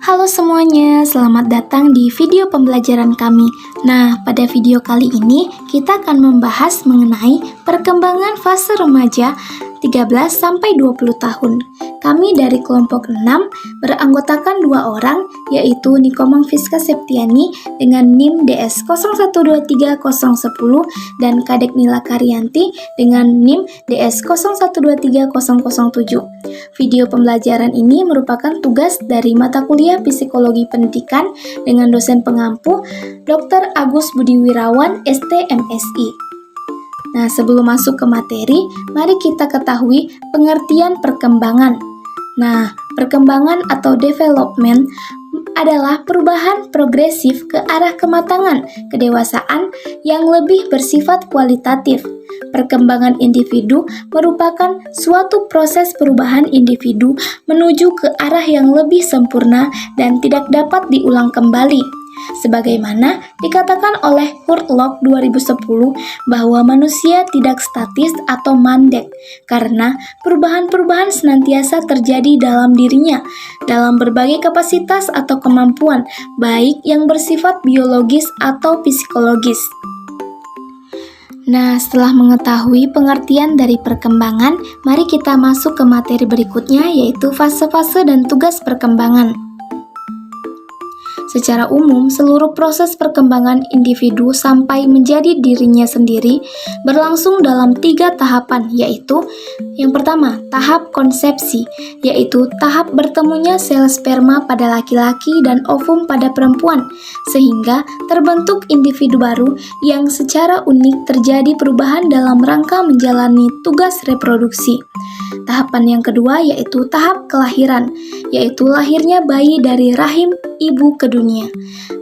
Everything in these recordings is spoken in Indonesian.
Halo semuanya, selamat datang di video pembelajaran kami. Nah, pada video kali ini kita akan membahas mengenai perkembangan fase remaja 13-20 tahun. Kami dari kelompok 6 beranggotakan 2 orang, yaitu Nikomang Fiska Septiani dengan NIM DS 0123010 dan Kadek Nila Karyanti dengan NIM DS 0123007. Video pembelajaran ini merupakan tugas dari mata kuliah Psikologi Pendidikan dengan dosen pengampu Dr. Agus Budi Wirawan, ST.MSI. Nah, sebelum masuk ke materi, mari kita ketahui pengertian perkembangan. Nah, perkembangan atau development adalah perubahan progresif ke arah kematangan, kedewasaan yang lebih bersifat kualitatif. Perkembangan individu merupakan suatu proses perubahan individu menuju ke arah yang lebih sempurna dan tidak dapat diulang kembali. Sebagaimana dikatakan oleh Kurt Locke 2010 bahwa manusia tidak statis atau mandek karena perubahan-perubahan senantiasa terjadi dalam dirinya dalam berbagai kapasitas atau kemampuan baik yang bersifat biologis atau psikologis. Nah, setelah mengetahui pengertian dari perkembangan, mari kita masuk ke materi berikutnya, yaitu fase-fase dan tugas perkembangan. Secara umum, seluruh proses perkembangan individu sampai menjadi dirinya sendiri berlangsung dalam 3 tahapan, yaitu yang pertama, tahap konsepsi, yaitu tahap bertemunya sel sperma pada laki-laki dan ovum pada perempuan, sehingga terbentuk individu baru yang secara unik terjadi perubahan dalam rangka menjalani tugas reproduksi. Tahapan yang kedua yaitu tahap kelahiran, yaitu lahirnya bayi dari rahim ibu ke dunia.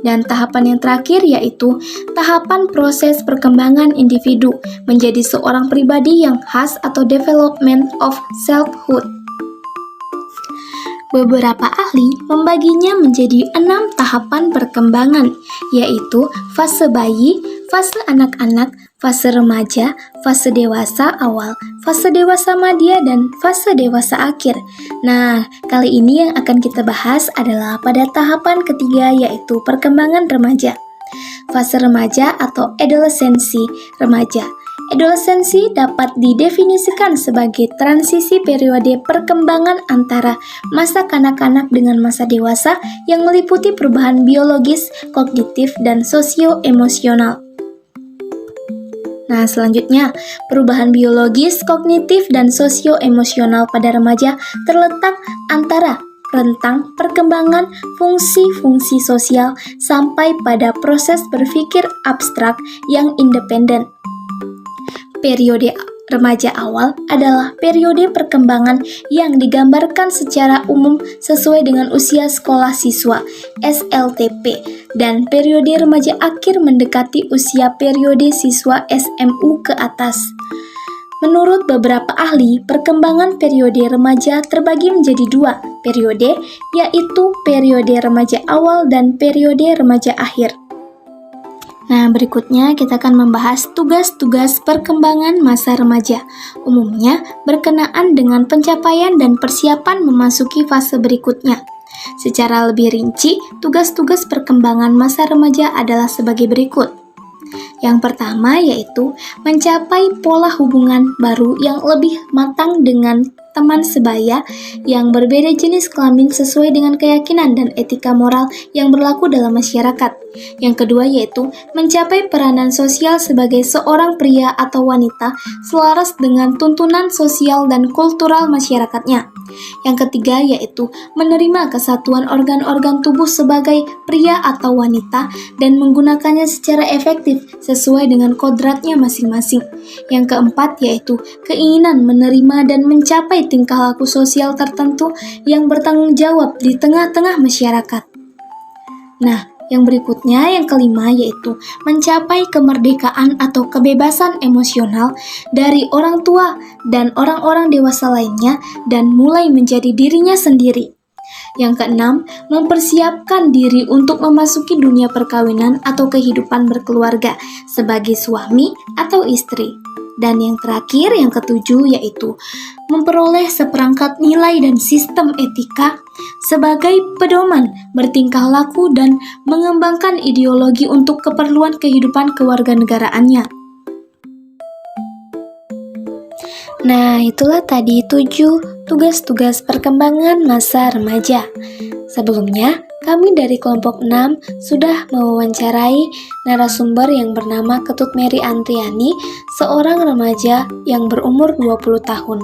Dan tahapan yang terakhir yaitu tahapan proses perkembangan individu menjadi seorang pribadi yang khas atau development of selfhood. Beberapa ahli membaginya menjadi 6 tahapan perkembangan, yaitu fase bayi, fase anak-anak, fase remaja, fase dewasa awal, fase dewasa madya, dan fase dewasa akhir. Nah, kali ini yang akan kita bahas adalah pada tahapan ketiga, yaitu perkembangan remaja. Fase remaja atau adolescensi remaja. Adolescensi dapat didefinisikan sebagai transisi periode perkembangan antara masa kanak-kanak dengan masa dewasa yang meliputi perubahan biologis, kognitif, dan sosio-emosional. Nah, selanjutnya, perubahan biologis, kognitif, dan sosio-emosional pada remaja terletak antara rentang perkembangan fungsi-fungsi sosial sampai pada proses berpikir abstrak yang independen. Periode remaja awal adalah periode perkembangan yang digambarkan secara umum sesuai dengan usia sekolah siswa (SLTP), dan periode remaja akhir mendekati usia periode siswa SMU ke atas. Menurut beberapa ahli, perkembangan periode remaja terbagi menjadi 2 periode, yaitu periode remaja awal dan periode remaja akhir. Nah, berikutnya kita akan membahas tugas-tugas perkembangan masa remaja. Umumnya berkenaan dengan pencapaian dan persiapan memasuki fase berikutnya. Secara lebih rinci, tugas-tugas perkembangan masa remaja adalah sebagai berikut. Yang pertama yaitu mencapai pola hubungan baru yang lebih matang dengan teman sebaya yang berbeda jenis kelamin sesuai dengan keyakinan dan etika moral yang berlaku dalam masyarakat. Yang kedua yaitu mencapai peranan sosial sebagai seorang pria atau wanita selaras dengan tuntunan sosial dan kultural masyarakatnya. Yang ketiga yaitu menerima kesatuan organ-organ tubuh sebagai pria atau wanita dan menggunakannya secara efektif sesuai dengan kodratnya masing-masing. Yang keempat yaitu keinginan menerima dan mencapai tingkah laku sosial tertentu yang bertanggung jawab di tengah-tengah masyarakat. Nah, yang berikutnya, yang kelima, yaitu mencapai kemerdekaan atau kebebasan emosional dari orang tua dan orang-orang dewasa lainnya dan mulai menjadi dirinya sendiri. Yang keenam, mempersiapkan diri untuk memasuki dunia perkawinan atau kehidupan berkeluarga sebagai suami atau istri. Dan yang terakhir, yang ketujuh, yaitu memperoleh seperangkat nilai dan sistem etika sebagai pedoman bertingkah laku dan mengembangkan ideologi untuk keperluan kehidupan kewarganegaraannya. Nah, itulah tadi 7 tugas-tugas perkembangan masa remaja. Sebelumnya, kami dari kelompok 6 sudah mewawancarai narasumber yang bernama Ketut Mary Antriani, seorang remaja yang berumur 20 tahun.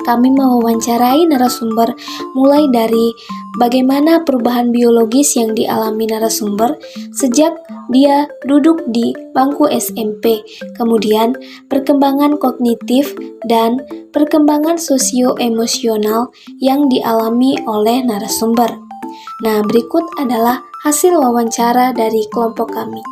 Kami mewawancarai narasumber mulai dari bagaimana perubahan biologis yang dialami narasumber sejak dia duduk di bangku SMP, kemudian perkembangan kognitif dan perkembangan sosio-emosional yang dialami oleh narasumber. Nah, berikut adalah hasil wawancara dari kelompok kami.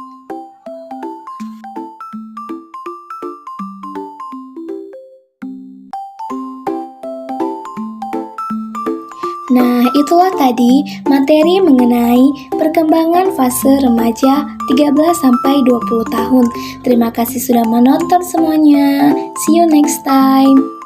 Nah, itulah tadi materi mengenai perkembangan fase remaja 13-20 tahun. Terima kasih sudah menonton semuanya. See you next time.